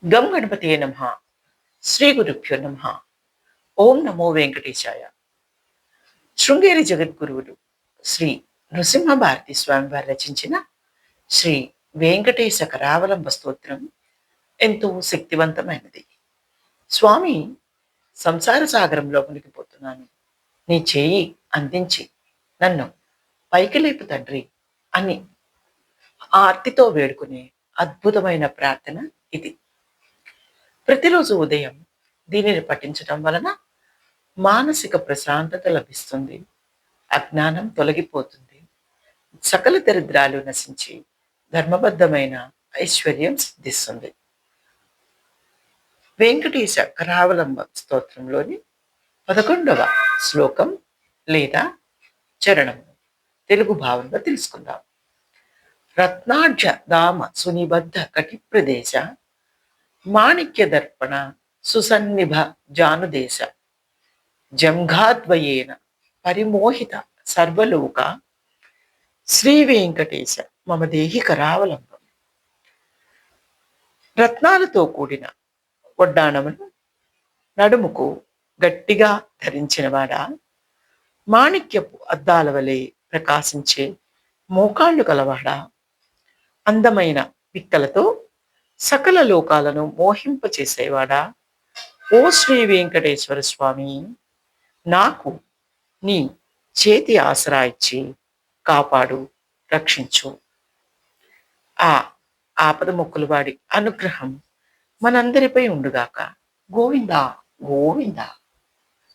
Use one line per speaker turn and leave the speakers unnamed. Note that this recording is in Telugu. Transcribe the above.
గం గణపతియే నమః. శ్రీ గురుభ్యో నమః. ఓం నమో వెంకటేశాయ. శృంగేరి జగద్గురువులు శ్రీ నృసింహ భారతి స్వామి వారు రచించిన శ్రీ వెంకటేశ కరావలంబ స్తోత్రం ఎంతో శక్తివంతమైనది. స్వామి, సంసార సాగరంలో మునిగిపోతున్నాను, నీ చేయి అందించి నన్ను పైకి లేపు తండ్రి అని ఆర్తితో వేడుకునే అద్భుతమైన ప్రార్థన ఇది. ప్రతిరోజు ఉదయం దీనిని పఠించటం వలన మానసిక ప్రశాంతత లభిస్తుంది, అజ్ఞానం తొలగిపోతుంది, సకల దరిద్రాలు నశించి ధర్మబద్ధమైన ఐశ్వర్యం సిద్ధిస్తుంది. వెంకటేశ కరావలంబ స్తోత్రంలోని 11వ శ్లోకం లేదా చరణం తెలుగు భావంలో తెలుసుకుందాం. రత్నాఢ్య దామ సునిబద్ధ కటి ప్రదేశ మాణిక్య దర్పణ సుసన్నిభ జానుదేశ జంఘాద్వయేన పరిమోహిత సర్వలోక శ్రీ వెంకటేశ మమ దేహి కరావలంబం. రత్నాలతో కూడిన వడ్డాణమును నడుముకు గట్టిగా ధరించినవాడా, మాణిక్యపు అద్దాల వలె ప్రకాశించే మోకాళ్ళు కలవాడా, అందమైన పిక్కలతో సకల లోకాలను మోహింపచేసేవాడా, ఓ శ్రీ వెంకటేశ్వర స్వామి, నాకు నీ చేతి ఆసరా ఇచ్చి కాపాడు, రక్షించు. ఆ ఆపద మొక్కుల వాడి అనుగ్రహం మనందరిపై ఉండుగాక. గోవిందా గోవిందా.